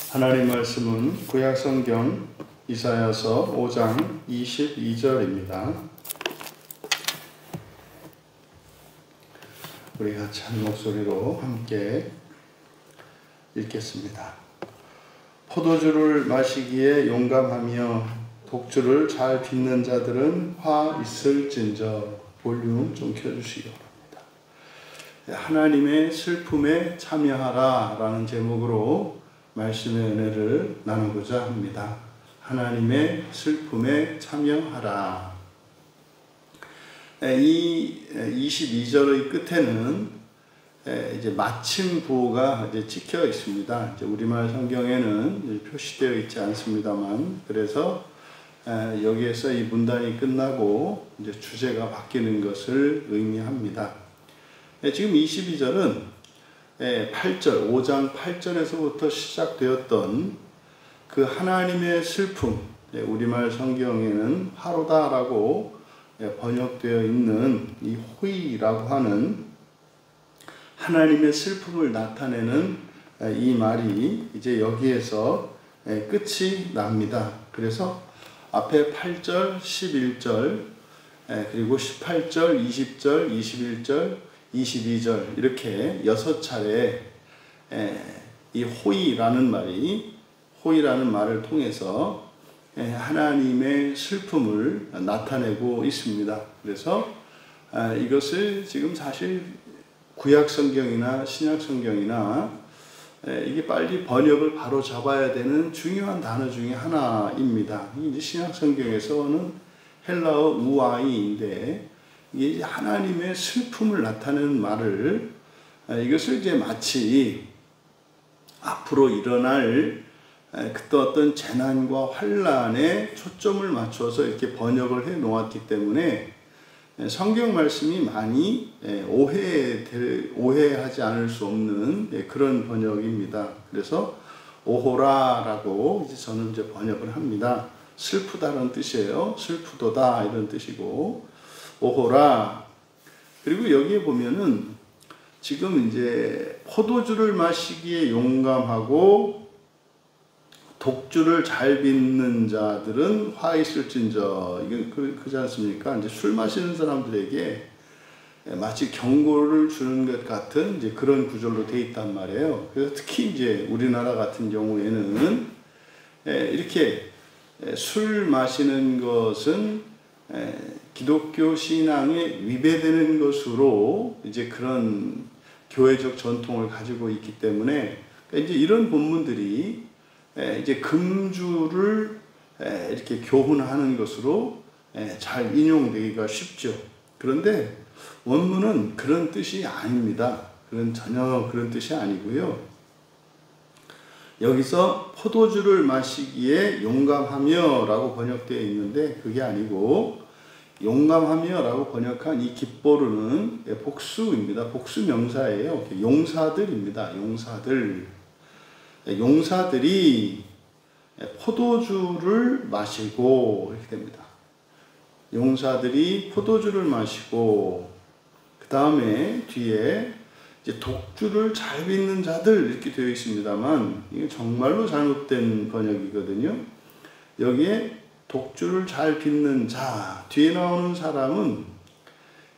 하나님 말씀은 구약성경 이사야서 5장 22절입니다. 우리 같이 한 목소리로 함께 읽겠습니다. 포도주를 마시기에 용감하며 독주를 잘 빚는 자들은 화 있을진저. 볼륨 좀 켜주시기 바랍니다. 하나님의 슬픔에 참여하라 라는 제목으로 말씀의 은혜를 나누고자 합니다. 하나님의 슬픔에 참여하라. 이 22절의 끝에는 이제 마침 부호가 이제 찍혀 있습니다. 이제 우리말 성경에는 표시되어 있지 않습니다만, 그래서 여기에서 이 문단이 끝나고 이제 주제가 바뀌는 것을 의미합니다. 지금 22절은 8절, 5장 8절에서부터 시작되었던 그 하나님의 슬픔, 우리말 성경에는 화로다라고 번역되어 있는 이 호의라고 하는 하나님의 슬픔을 나타내는 이 말이 이제 여기에서 끝이 납니다. 그래서 앞에 8절, 11절, 그리고 18절, 20절, 21절, 22절 이렇게 6차례 이 호의라는 말을 통해서 하나님의 슬픔을 나타내고 있습니다. 그래서 이것을 지금 사실 구약 성경이나 신약 성경이나 이게 빨리 번역을 바로 잡아야 되는 중요한 단어 중에 하나입니다. 이제 신약 성경에서는 헬라어 우아이인데 이게 하나님의 슬픔을 나타내는 말을 이것을 이제 마치 앞으로 일어날 그 어떤 재난과 환란에 초점을 맞춰서 이렇게 번역을 해 놓았기 때문에 성경 말씀이 많이 오해하지 않을 수 없는 그런 번역입니다. 그래서 오호라라고 이제 저는 이제 번역을 합니다. 슬프다는 뜻이에요. 슬프도다 이런 뜻이고 오호라. 그리고 여기에 보면은 지금 이제 포도주를 마시기에 용감하고 독주를 잘 빚는 자들은 화 있을진저. 이건 그렇지 않습니까? 이제 술 마시는 사람들에게 마치 경고를 주는 것 같은 이제 그런 구절로 되어 있단 말이에요. 그래서 특히 이제 우리나라 같은 경우에는 이렇게 술 마시는 것은 기독교 신앙에 위배되는 것으로 이제 그런 교회적 전통을 가지고 있기 때문에 이제 이런 본문들이 이제 금주를 이렇게 교훈하는 것으로 잘 인용되기가 쉽죠. 그런데 원문은 그런 뜻이 아닙니다. 전혀 그런 뜻이 아니고요. 여기서 포도주를 마시기에 용감하며 라고 번역되어 있는데 그게 아니고 용감하며 라고 번역한 이 깃보르는 복수입니다. 복수 명사예요. 용사들입니다. 용사들이 포도주를 마시고 이렇게 됩니다. 용사들이 포도주를 마시고 그 다음에 뒤에 이제 독주를 잘 빚는 자들 이렇게 되어 있습니다만 이게 정말로 잘못된 번역이거든요. 여기에 독주를 잘 빚는 자 뒤에 나오는 사람은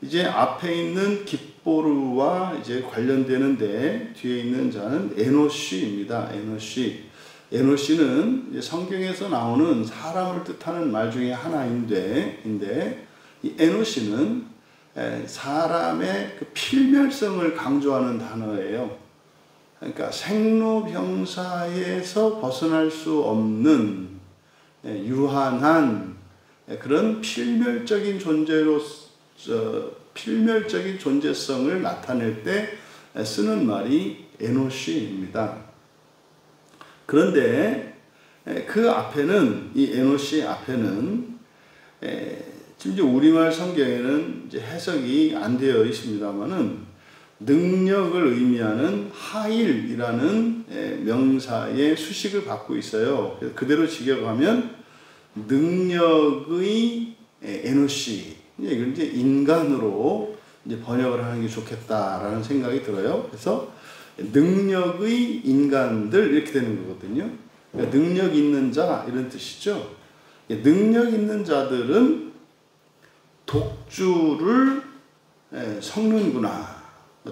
이제 앞에 있는 깃보르와 이제 관련되는데 뒤에 있는 자는 에노시입니다. 에노시는 성경에서 나오는 사람을 뜻하는 말 중에 하나인데 이 에노시는 사람의 그 필멸성을 강조하는 단어예요. 그러니까 생로병사에서 벗어날 수 없는 유한한 그런 필멸적인 존재성을 나타낼 때 쓰는 말이 에노시입니다. 그런데 그 앞에는 이 에노시 앞에는 지금 우리말 성경에는 이제 해석이 안 되어 있습니다만은 능력을 의미하는 하일이라는 명사의 수식을 받고 있어요. 그래서 그대로 직역하면 능력의 에노시. 이걸 이제 인간으로 이제 번역을 하는 게 좋겠다라는 생각이 들어요. 그래서 능력의 인간들 이렇게 되는 거거든요. 그러니까 능력 있는 자 이런 뜻이죠. 능력 있는 자들은 독주를 섞는구나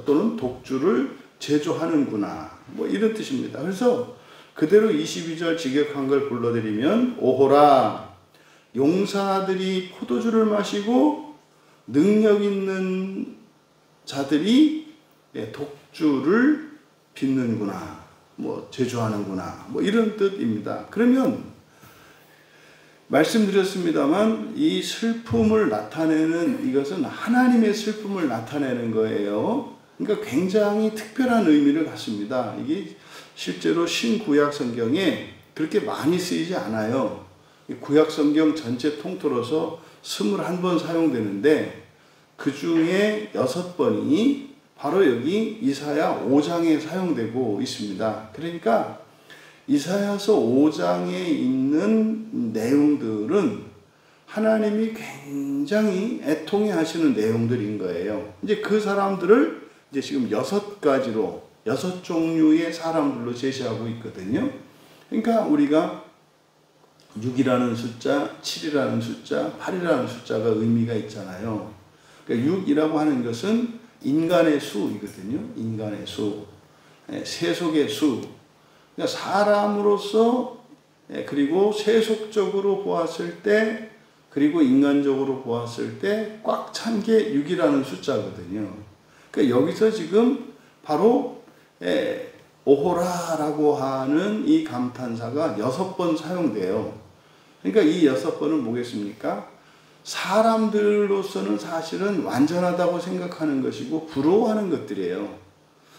또는 독주를 제조하는구나 뭐 이런 뜻입니다. 그래서 그대로 22절 직역한 걸 불러드리면 오호라 용사들이 포도주를 마시고 능력 있는 자들이 독주를 빚는구나 뭐 제조하는구나 뭐 이런 뜻입니다. 그러면 말씀드렸습니다만 이 슬픔을 나타내는 이것은 하나님의 슬픔을 나타내는 거예요. 그러니까 굉장히 특별한 의미를 갖습니다. 이게 실제로 신구약 성경에 그렇게 많이 쓰이지 않아요. 구약 성경 전체 통틀어서 21번 사용되는데 그 중에 6번이 바로 여기 이사야 5장에 사용되고 있습니다. 그러니까 이사야서 5장에 있는 내용들은 하나님이 굉장히 애통해 하시는 내용들인 거예요. 이제 그 사람들을 이제 지금 6가지로 6종류의 사람들로 제시하고 있거든요. 그러니까 우리가 6이라는 숫자, 7이라는 숫자, 8이라는 숫자가 의미가 있잖아요. 그러니까 6이라고 하는 것은 인간의 수이거든요. 인간의 수, 세속의 수. 그러니까 사람으로서 그리고 세속적으로 보았을 때 그리고 인간적으로 보았을 때 꽉 찬 게 6이라는 숫자거든요. 그러니까 여기서 지금 바로 오호라라고 하는 이 감탄사가 6번 사용돼요. 그러니까 이 6번은 뭐겠습니까? 사람들로서는 사실은 완전하다고 생각하는 것이고 부러워하는 것들이에요.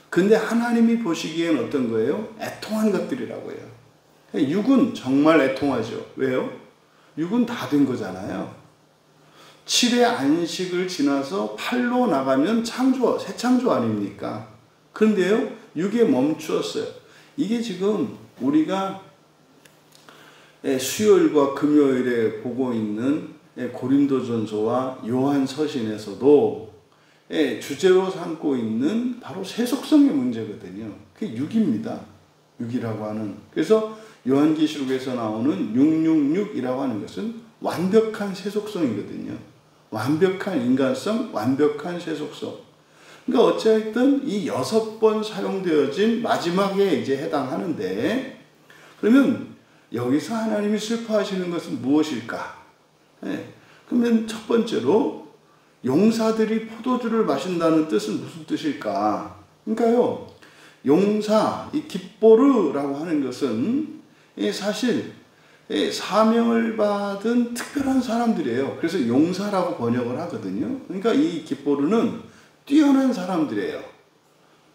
근데 하나님이 보시기엔 어떤 거예요? 애통한 것들이라고 해요. 6은 정말 애통하죠. 왜요? 6은 다 된 거잖아요. 7의 안식을 지나서 8로 나가면 창조, 새 창조 아닙니까? 그런데요, 6에 멈추었어요. 이게 지금 우리가 수요일과 금요일에 보고 있는 고린도전서와 요한서신에서도 주제로 삼고 있는 바로 세속성의 문제거든요. 그게 6입니다. 6이라고 하는. 그래서 요한계시록에서 나오는 666이라고 하는 것은 완벽한 세속성이거든요. 완벽한 인간성, 완벽한 세속성. 그러니까 어찌됐든 이 6번 사용되어진 마지막에 이제 해당하는데, 그러면 여기서 하나님이 슬퍼하시는 것은 무엇일까? 그러면 첫 번째로 용사들이 포도주를 마신다는 뜻은 무슨 뜻일까? 그러니까요, 용사, 이 깃보르라고 하는 것은 사실 사명을 받은 특별한 사람들이에요. 그래서 용사라고 번역을 하거든요. 그러니까 이 깃보르는 뛰어난 사람들이에요.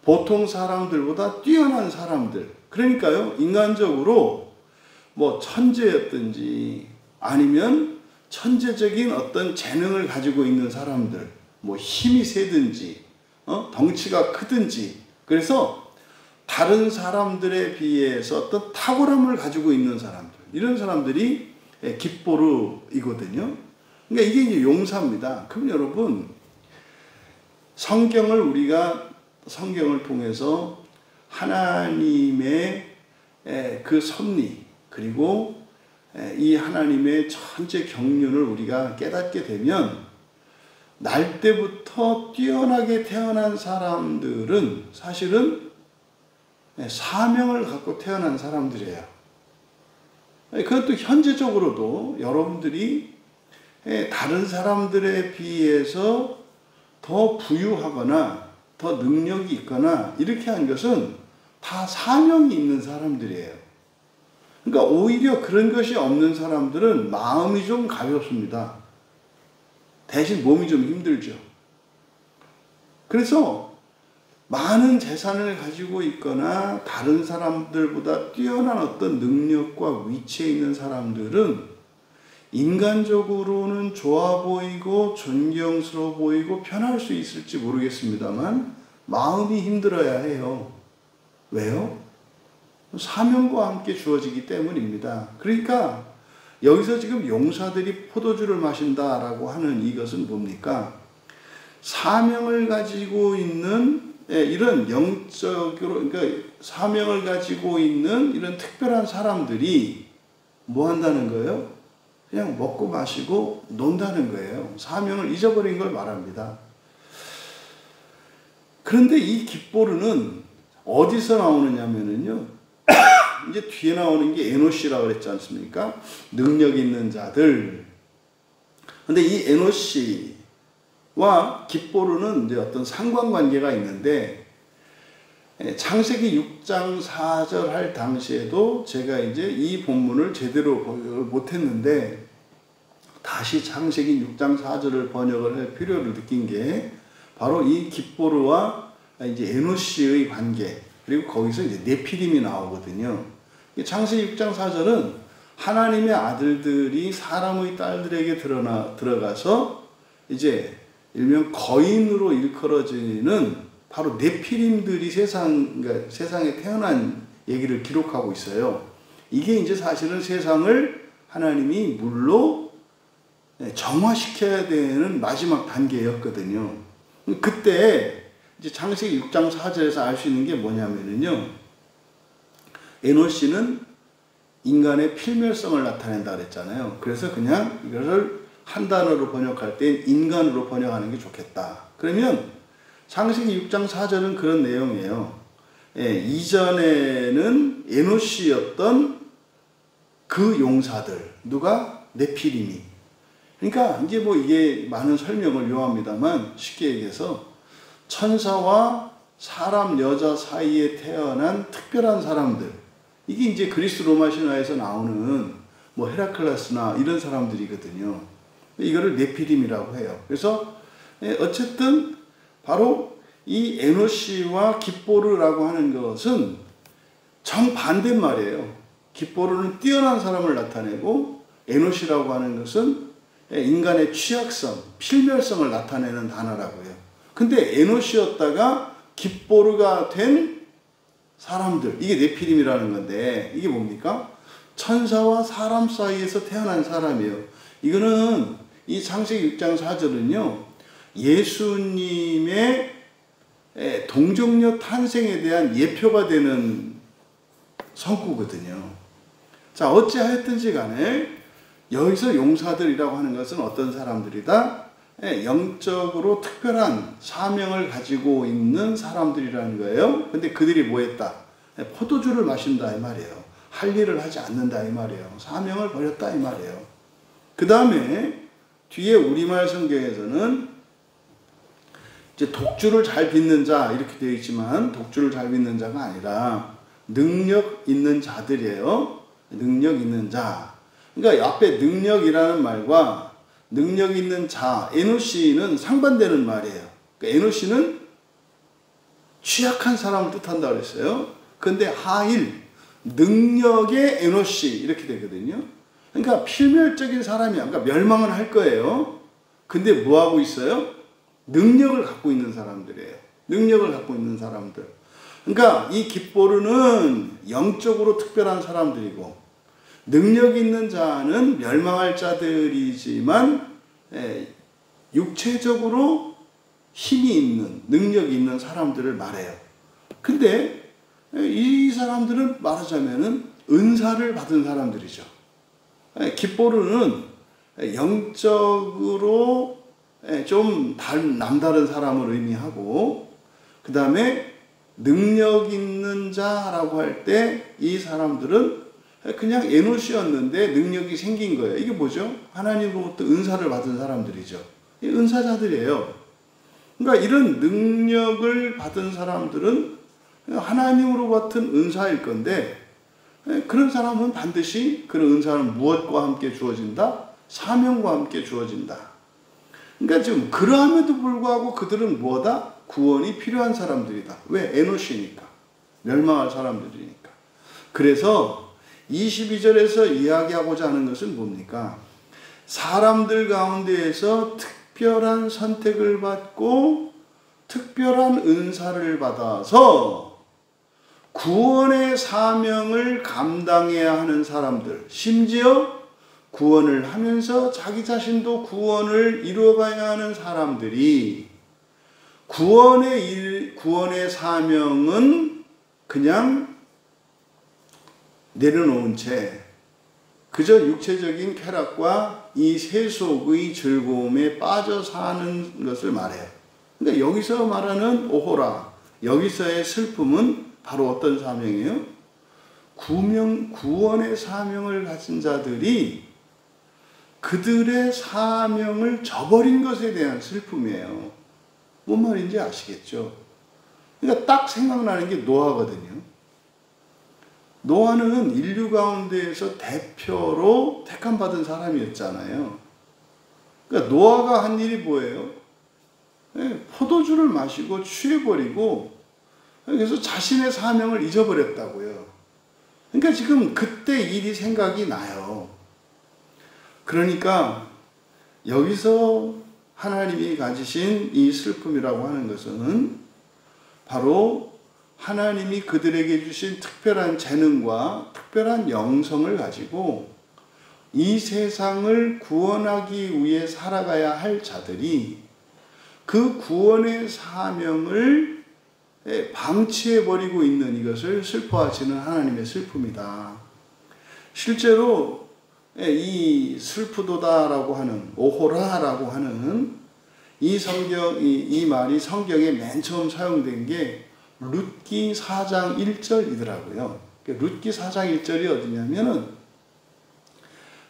보통 사람들보다 뛰어난 사람들. 그러니까요, 인간적으로 뭐 천재였든지 아니면 천재적인 어떤 재능을 가지고 있는 사람들, 뭐 힘이 세든지, 덩치가 크든지, 그래서 다른 사람들에 비해서 어떤 탁월함을 가지고 있는 사람들, 이런 사람들이 깃보르이거든요. 그러니까 이게 이제 용사입니다. 그럼 여러분, 성경을 통해서 하나님의 그 섭리, 그리고 이 하나님의 천재 경륜을 우리가 깨닫게 되면 날 때부터 뛰어나게 태어난 사람들은 사실은 사명을 갖고 태어난 사람들이에요. 그것도 현재적으로도 여러분들이 다른 사람들에 비해서 더 부유하거나 더 능력이 있거나 이렇게 한 것은 다 사명이 있는 사람들이에요. 그러니까 오히려 그런 것이 없는 사람들은 마음이 좀 가볍습니다. 대신 몸이 좀 힘들죠. 그래서 많은 재산을 가지고 있거나 다른 사람들보다 뛰어난 어떤 능력과 위치에 있는 사람들은 인간적으로는 좋아 보이고 존경스러워 보이고 편할 수 있을지 모르겠습니다만 마음이 힘들어야 해요. 왜요? 사명과 함께 주어지기 때문입니다. 그러니까 여기서 지금 용사들이 포도주를 마신다라고 하는 이것은 뭡니까? 사명을 가지고 있는 이런 영적으로, 그러니까 사명을 가지고 있는 이런 특별한 사람들이 뭐 한다는 거예요? 그냥 먹고 마시고 논다는 거예요. 사명을 잊어버린 걸 말합니다. 그런데 이 깃보르는 어디서 나오느냐면요. 이제 뒤에 나오는 게 에노시라고 그랬지 않습니까? 능력 있는 자들. 근데 이 에노시와 깃보르는 이제 어떤 상관관계가 있는데, 창세기 6장 4절 할 당시에도 제가 이제 이 본문을 제대로 못했는데, 다시 창세기 6장 4절을 번역을 할 필요를 느낀 게, 바로 이 깃보르와 이제 에노시의 관계, 그리고 거기서 이제 네피림이 나오거든요. 창세기 6장 4절은 하나님의 아들들이 사람의 딸들에게 들어가서 이제 일명 거인으로 일컬어지는 바로 네피림들이 세상에 태어난 얘기를 기록하고 있어요. 이게 이제 사실은 세상을 하나님이 물로 정화시켜야 되는 마지막 단계였거든요. 그때 이제 창세기 6장 4절에서 알 수 있는 게 뭐냐면요. 에노시는 인간의 필멸성을 나타낸다 그랬잖아요. 그래서 그냥 이것을 한 단어로 번역할 때 인간으로 번역하는 게 좋겠다. 그러면 창세기 6장 4절은 그런 내용이에요. 이전에는 에노시였던 그 용사들, 누가? 네피림이. 그러니까 이제 뭐 이게 많은 설명을 요합니다만, 쉽게 얘기해서 천사와 사람, 여자 사이에 태어난 특별한 사람들, 이게 이제 그리스 로마 신화에서 나오는 뭐 헤라클레스나 이런 사람들이거든요. 이거를 네피림이라고 해요. 그래서 어쨌든 바로 이 에노시와 깃보르라고 하는 것은 정반대 말이에요. 깃보르는 뛰어난 사람을 나타내고, 에노시라고 하는 것은 인간의 취약성, 필멸성을 나타내는 단어라고요. 근데 에노시였다가 깃보르가 된 사람들, 이게 네피림이라는 건데, 이게 뭡니까? 천사와 사람 사이에서 태어난 사람이에요. 이거는 이 창세기 6장 4절은요, 예수님의 동정녀 탄생에 대한 예표가 되는 성구거든요. 자, 어찌하였든지 간에 여기서 용사들이라고 하는 것은 어떤 사람들이다? 영적으로 특별한 사명을 가지고 있는 사람들이라는 거예요. 근데 그들이 뭐 했다? 포도주를 마신다 이 말이에요. 할 일을 하지 않는다 이 말이에요. 사명을 버렸다 이 말이에요. 그 다음에 뒤에 우리말 성경에서는 이제 독주를 잘 빚는 자 이렇게 되어 있지만, 독주를 잘 빚는 자가 아니라 능력 있는 자들이에요. 능력 있는 자. 그러니까 앞에 능력이라는 말과 능력 있는 자, 에노시는 상반되는 말이에요. 그러니까 에노시는 취약한 사람을 뜻한다 그랬어요. 근데 하일, 능력의 에노시 이렇게 되거든요. 그러니까 필멸적인 사람이야. 그러니까 멸망을 할 거예요. 근데 뭐 하고 있어요? 능력을 갖고 있는 사람들이에요. 능력을 갖고 있는 사람들. 그러니까 이 깃보르는 영적으로 특별한 사람들이고, 능력 있는 자는 멸망할 자들이지만 육체적으로 힘이 있는, 능력이 있는 사람들을 말해요. 근데 이 사람들은 말하자면은 은사를 받은 사람들이죠. 깃보르는 영적으로 좀 남다른 사람을 의미하고, 그 다음에 능력 있는 자라고 할 때 이 사람들은 그냥 에노시였는데 능력이 생긴 거예요. 이게 뭐죠? 하나님으로부터 은사를 받은 사람들이죠. 은사자들이에요. 그러니까 이런 능력을 받은 사람들은 하나님으로 받은 은사일 건데, 그런 사람은 반드시 그런 은사는 무엇과 함께 주어진다? 사명과 함께 주어진다. 그러니까 지금 그러함에도 불구하고 그들은 뭐다? 구원이 필요한 사람들이다. 왜? 에노시니까. 멸망할 사람들이니까. 그래서 22절에서 이야기하고자 하는 것은 뭡니까? 사람들 가운데에서 특별한 선택을 받고 특별한 은사를 받아서 구원의 사명을 감당해야 하는 사람들, 심지어 구원을 하면서 자기 자신도 구원을 이루어가야 하는 사람들이 구원의 사명은 그냥 내려놓은 채 그저 육체적인 쾌락과 이 세속의 즐거움에 빠져 사는 것을 말해요. 그러니까 여기서 말하는 오호라, 여기서의 슬픔은 바로 어떤 사명이에요? 구원의 사명을 가진 자들이 그들의 사명을 저버린 것에 대한 슬픔이에요. 뭔 말인지 아시겠죠? 그러니까 딱 생각나는 게 노아거든요. 노아는 인류 가운데에서 대표로 택함받은 사람이었잖아요. 그러니까 노아가 한 일이 뭐예요? 포도주를 마시고 취해버리고 그래서 자신의 사명을 잊어버렸다고요. 그러니까 지금 그때 일이 생각이 나요. 그러니까 여기서 하나님이 가지신 이 슬픔이라고 하는 것은 바로 하나님이 그들에게 주신 특별한 재능과 특별한 영성을 가지고 이 세상을 구원하기 위해 살아가야 할 자들이 그 구원의 사명을 방치해버리고 있는 이것을 슬퍼하시는 하나님의 슬픔이다. 실제로 이 슬프도다라고 하는, 오호라라고 하는 이 말이 성경에 맨 처음 사용된 게 룻기 4장 1절이더라고요. 룻기 4장 1절이 어디냐면은,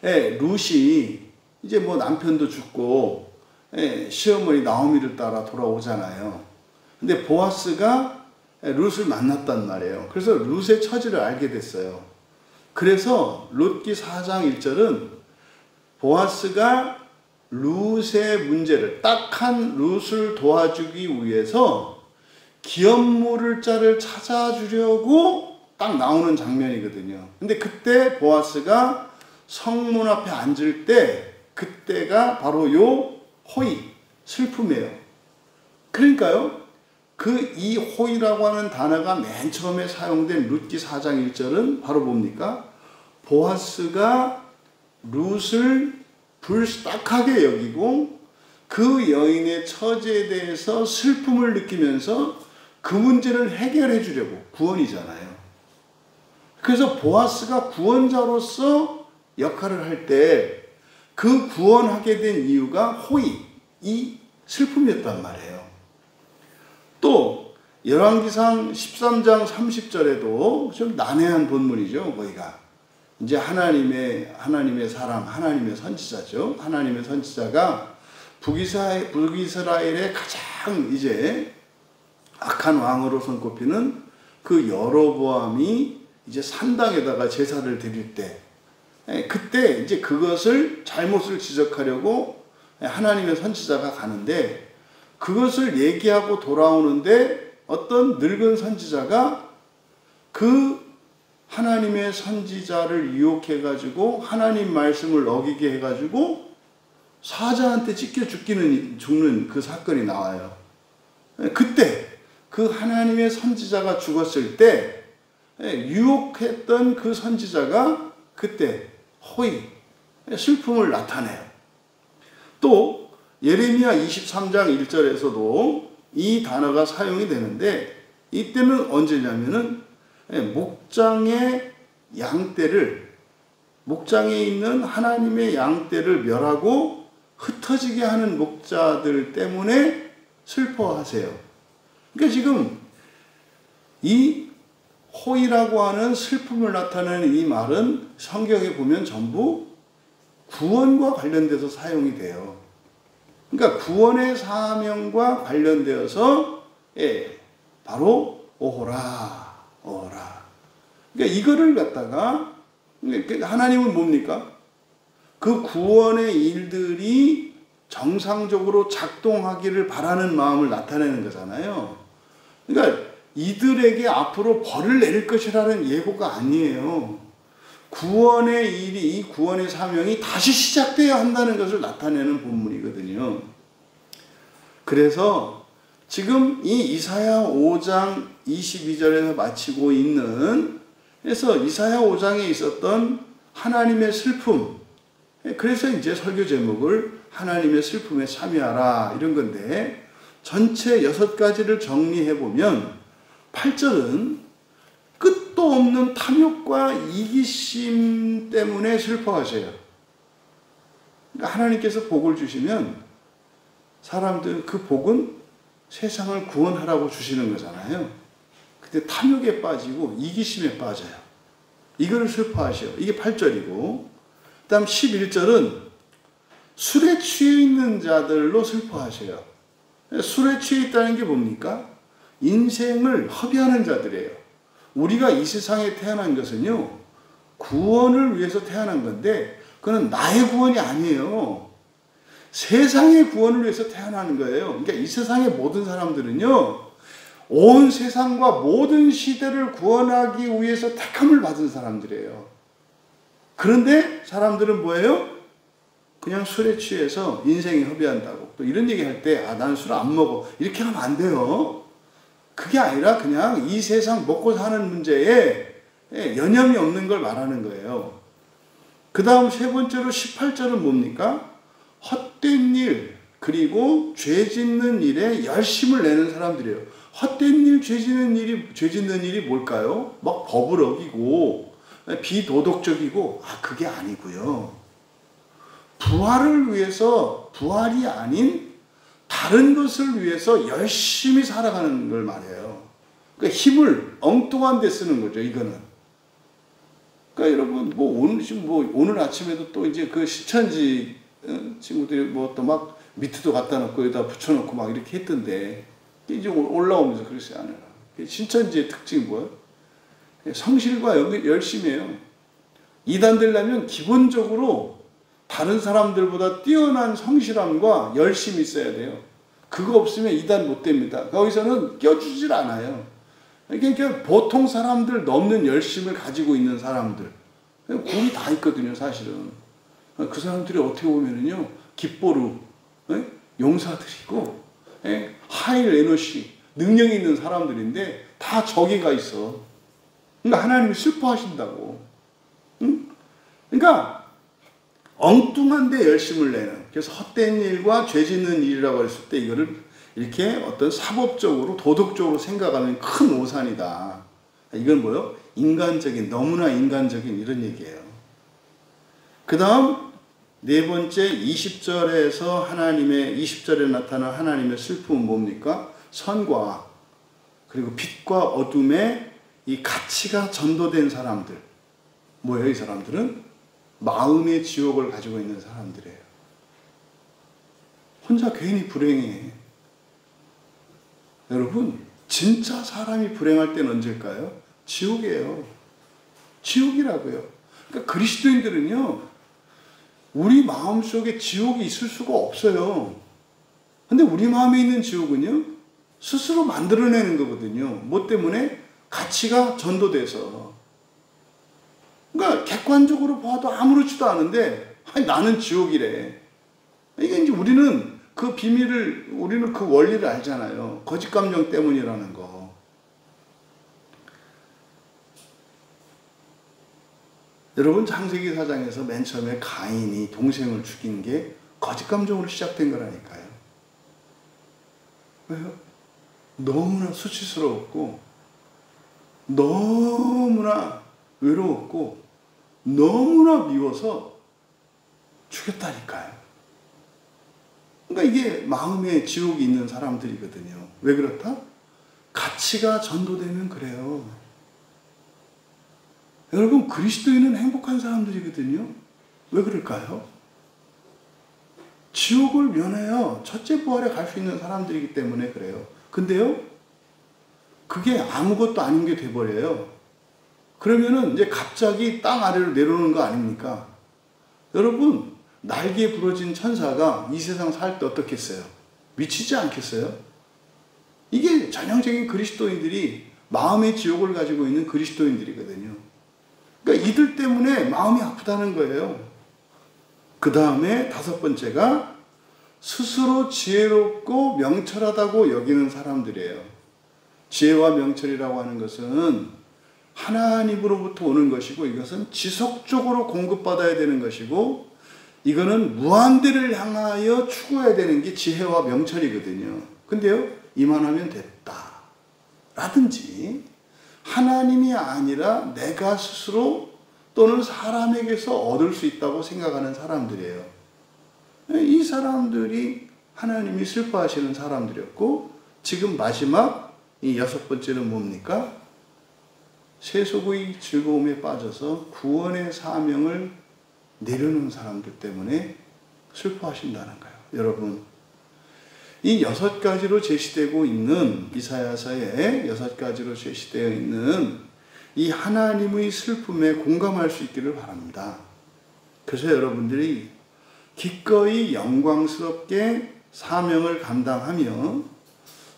룻이 이제 뭐 남편도 죽고, 시어머니 나오미를 따라 돌아오잖아요. 근데 보아스가 룻을 만났단 말이에요. 그래서 룻의 처지를 알게 됐어요. 그래서 룻기 4장 1절은 보아스가 룻의 문제를, 딱한 룻을 도와주기 위해서 기업물을 자를 찾아주려고 딱 나오는 장면이거든요. 근데 그때 보아스가 성문 앞에 앉을 때 그때가 바로 요 호의, 슬픔이에요. 그러니까요, 이 호의라고 하는 단어가 맨 처음에 사용된 룻기 4장 1절은 바로 뭡니까? 보아스가 룻을 불쌍하게 여기고 그 여인의 처지에 대해서 슬픔을 느끼면서 그 문제를 해결해 주려고, 구원이잖아요. 그래서 보아스가 구원자로서 역할을 할 때 그 구원하게 된 이유가 호의, 이 슬픔이었단 말이에요. 또 열왕기상 13장 30절에도 좀 난해한 본문이죠. 거기가 이제 하나님의 사람, 하나님의 선지자죠. 하나님의 선지자가 북이스라엘의 가장 이제 악한 왕으로 손꼽히는 그 여로보암이 이제 산당에다가 제사를 드릴 때, 그때 이제 그것을 잘못을 지적하려고 하나님의 선지자가 가는데, 그것을 얘기하고 돌아오는데 어떤 늙은 선지자가 그 하나님의 선지자를 유혹해가지고 하나님 말씀을 어기게 해가지고 사자한테 찢겨 죽는 그 사건이 나와요. 그때 그 하나님의 선지자가 죽었을 때 유혹했던 그 선지자가 그때 호의, 슬픔을 나타내요. 또 예레미야 23장 1절에서도 이 단어가 사용이 되는데, 이때는 언제냐면은 목장에 있는 하나님의 양떼를 멸하고 흩어지게 하는 목자들 때문에 슬퍼하세요. 그러니까 지금 이 호의라고 하는 슬픔을 나타내는 이 말은 성경에 보면 전부 구원과 관련돼서 사용이 돼요. 그러니까 구원의 사명과 관련되어서 바로 오호라. 그러니까 이거를 갖다가 하나님은 뭡니까? 그 구원의 일들이 정상적으로 작동하기를 바라는 마음을 나타내는 거잖아요. 그러니까 이들에게 앞으로 벌을 내릴 것이라는 예고가 아니에요. 구원의 일이, 이 구원의 사명이 다시 시작되어야 한다는 것을 나타내는 본문이거든요. 그래서 지금 이 이사야 5장 22절에서 마치고 있는, 그래서 이사야 5장에 있었던 하나님의 슬픔, 그래서 이제 설교 제목을 하나님의 슬픔에 참여하라 이런 건데, 전체 6가지를 정리해보면 8절은 끝도 없는 탐욕과 이기심 때문에 슬퍼하세요. 그러니까 하나님께서 복을 주시면 사람들 그 복은 세상을 구원하라고 주시는 거잖아요. 근데 탐욕에 빠지고 이기심에 빠져요. 이거를 슬퍼하셔요. 이게 8절이고, 그 다음 11절은 술에 취해 있는 자들로 슬퍼하셔요. 술에 취해 있다는 게 뭡니까? 인생을 허비하는 자들이에요. 우리가 이 세상에 태어난 것은요, 구원을 위해서 태어난 건데, 그건 나의 구원이 아니에요. 세상의 구원을 위해서 태어나는 거예요. 그러니까 이 세상의 모든 사람들은요, 온 세상과 모든 시대를 구원하기 위해서 택함을 받은 사람들이에요. 그런데 사람들은 뭐예요? 그냥 술에 취해서 인생이 허비한다고. 또 이런 얘기 할 때, 난 술 안 먹어. 이렇게 하면 안 돼요. 그게 아니라 그냥 이 세상 먹고 사는 문제에 여념이 없는 걸 말하는 거예요. 그 다음 세 번째로 18절은 뭡니까? 헛된 일, 그리고 죄 짓는 일에 열심을 내는 사람들이에요. 헛된 일, 죄 짓는 일이 뭘까요? 막 법을 어기고, 비도덕적이고, 그게 아니고요. 부활을 위해서, 부활이 아닌 다른 것을 위해서 열심히 살아가는 걸 말해요. 그러니까 힘을 엉뚱한 데 쓰는 거죠, 이거는. 그러니까 여러분, 오늘 아침에도 또 이제 그 시천지 친구들이 또 막 미트도 갖다 놓고 여기다 붙여놓고 막 이렇게 했던데, 이제 올라오면서 그랬어요, 안 해요. 신천지의 특징이 뭐예요? 성실과 열심히 해요. 이단 되려면 기본적으로 다른 사람들보다 뛰어난 성실함과 열심이 있어야 돼요. 그거 없으면 이단 못 됩니다. 거기서는 껴주질 않아요. 그러니까 보통 사람들 넘는 열심을 가지고 있는 사람들, 굴이 다 있거든요, 사실은. 그 사람들이 어떻게 보면은요, 깃보루, 용사들이고, 하일 에너지, 능력이 있는 사람들인데, 다 저기가 있어. 그러니까 하나님이 슬퍼하신다고. 그러니까, 엉뚱한 데 열심을 내는. 그래서 헛된 일과 죄 짓는 일이라고 했을 때 이거를 이렇게 어떤 사법적으로, 도덕적으로 생각하는 큰 오산이다. 이건 뭐예요? 너무나 인간적인 이런 얘기예요. 그 다음, 네 번째 20절에서 20절에 나타난 하나님의 슬픔은 뭡니까? 선과, 그리고 빛과 어둠의 이 가치가 전도된 사람들. 뭐예요, 이 사람들은? 마음의 지옥을 가지고 있는 사람들이에요. 혼자 괜히 불행해. 여러분, 진짜 사람이 불행할 때는 언제일까요? 지옥이에요. 지옥이라고요. 그러니까 그리스도인들은요, 우리 마음속에 지옥이 있을 수가 없어요. 근데 우리 마음에 있는 지옥은요, 스스로 만들어내는 거거든요. 뭐 때문에? 가치가 전도돼서. 그러니까 객관적으로 봐도 아무렇지도 않은데, 나는 지옥이래. 이게 이제 우리는 그 비밀을, 우리는 그 원리를 알잖아요. 거짓 감정 때문이라는 거. 여러분, 창세기 4장에서 맨 처음에 가인이 동생을 죽인 게 거짓 감정으로 시작된 거라니까요. 왜요? 너무나 수치스러웠고, 너무나 외로웠고, 너무나 미워서 죽였다니까요. 그러니까 이게 마음에 지옥이 있는 사람들이거든요. 왜 그렇다? 가치가 전도되면 그래요. 여러분, 그리스도인은 행복한 사람들이거든요. 왜 그럴까요? 지옥을 면해요. 첫째 부활에 갈 수 있는 사람들이기 때문에 그래요. 근데요, 그게 아무것도 아닌 게 돼버려요. 그러면은 이제 갑자기 땅 아래로 내려오는 거 아닙니까? 여러분, 날개 부러진 천사가 이 세상 살 때 어떻겠어요? 미치지 않겠어요? 이게 전형적인 그리스도인들이 마음의 지옥을 가지고 있는 그리스도인들이거든요. 그러니까 이들 때문에 마음이 아프다는 거예요. 그 다음에 다섯 번째가 스스로 지혜롭고 명철하다고 여기는 사람들이에요. 지혜와 명철이라고 하는 것은 하나님으로부터 오는 것이고, 이것은 지속적으로 공급받아야 되는 것이고, 이거는 무한대를 향하여 추구해야 되는 게 지혜와 명철이거든요. 근데요, 이만하면 됐다. 라든지, 하나님이 아니라 내가 스스로 또는 사람에게서 얻을 수 있다고 생각하는 사람들이에요. 이 사람들이 하나님이 슬퍼하시는 사람들이었고, 지금 마지막 이 6번째는 뭡니까? 세속의 즐거움에 빠져서 구원의 사명을 내려놓은 사람들 때문에 슬퍼하신다는 거예요. 여러분, 이 6가지로 제시되고 있는 이사야서에 6가지로 제시되어 있는 이 하나님의 슬픔에 공감할 수 있기를 바랍니다. 그래서 여러분들이 기꺼이 영광스럽게 사명을 감당하며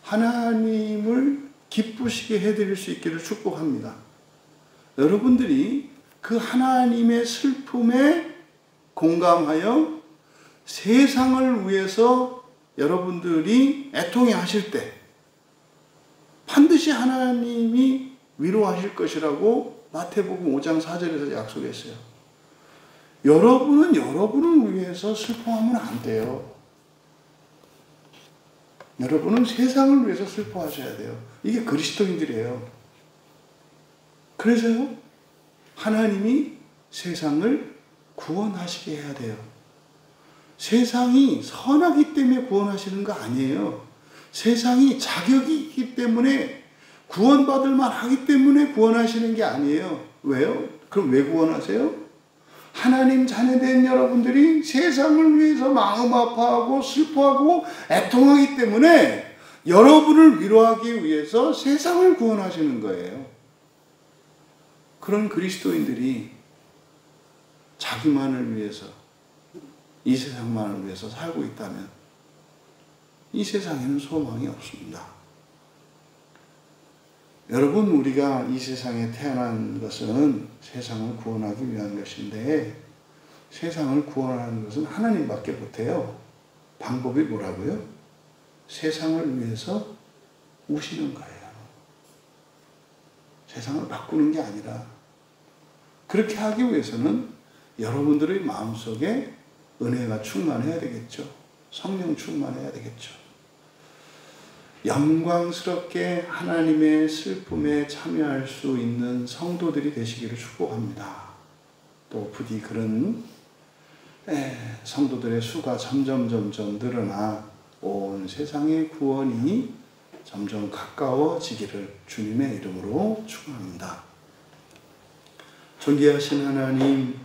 하나님을 기쁘시게 해드릴 수 있기를 축복합니다. 여러분들이 그 하나님의 슬픔에 공감하여 세상을 위해서 여러분들이 애통해 하실 때 반드시 하나님이 위로하실 것이라고 마태복음 5장 4절에서 약속했어요. 여러분은 여러분을 위해서 슬퍼하면 안 돼요. 여러분은 세상을 위해서 슬퍼하셔야 돼요. 이게 그리스도인들이에요. 그래서요, 하나님이 세상을 구원하시게 해야 돼요. 세상이 선하기 때문에 구원하시는 거 아니에요. 세상이 자격이 있기 때문에 구원받을 만하기 때문에 구원하시는 게 아니에요. 왜요? 그럼 왜 구원하세요? 하나님 자녀된 여러분들이 세상을 위해서 마음 아파하고 슬퍼하고 애통하기 때문에 여러분을 위로하기 위해서 세상을 구원하시는 거예요. 그런 그리스도인들이 자기만을 위해서, 이 세상만을 위해서 살고 있다면 이 세상에는 소망이 없습니다. 여러분, 우리가 이 세상에 태어난 것은 세상을 구원하기 위한 것인데 세상을 구원하는 것은 하나님밖에 못해요. 방법이 뭐라고요? 세상을 위해서 우시는 거예요. 세상을 바꾸는 게 아니라, 그렇게 하기 위해서는 여러분들의 마음속에 은혜가 충만해야 되겠죠. 성령 충만해야 되겠죠. 영광스럽게 하나님의 슬픔에 참여할 수 있는 성도들이 되시기를 축복합니다. 또 부디 그런 성도들의 수가 점점 늘어나 온 세상의 구원이 점점 가까워지기를 주님의 이름으로 축원합니다. 존귀하신 하나님,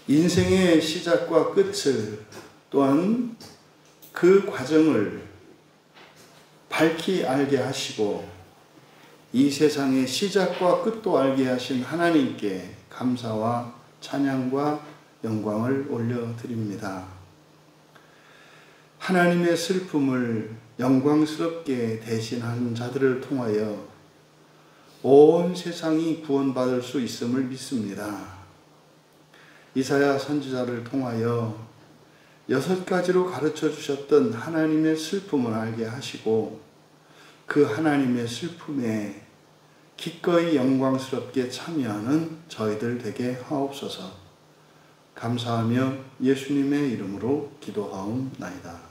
인생의 시작과 끝을 또한 그 과정을 밝히 알게 하시고 이 세상의 시작과 끝도 알게 하신 하나님께 감사와 찬양과 영광을 올려드립니다. 하나님의 슬픔을 영광스럽게 대신한 자들을 통하여 온 세상이 구원받을 수 있음을 믿습니다. 이사야 선지자를 통하여 6가지로 가르쳐 주셨던 하나님의 슬픔을 알게 하시고 그 하나님의 슬픔에 기꺼이 영광스럽게 참여하는 저희들 되게 하옵소서. 감사하며 예수님의 이름으로 기도하옵나이다.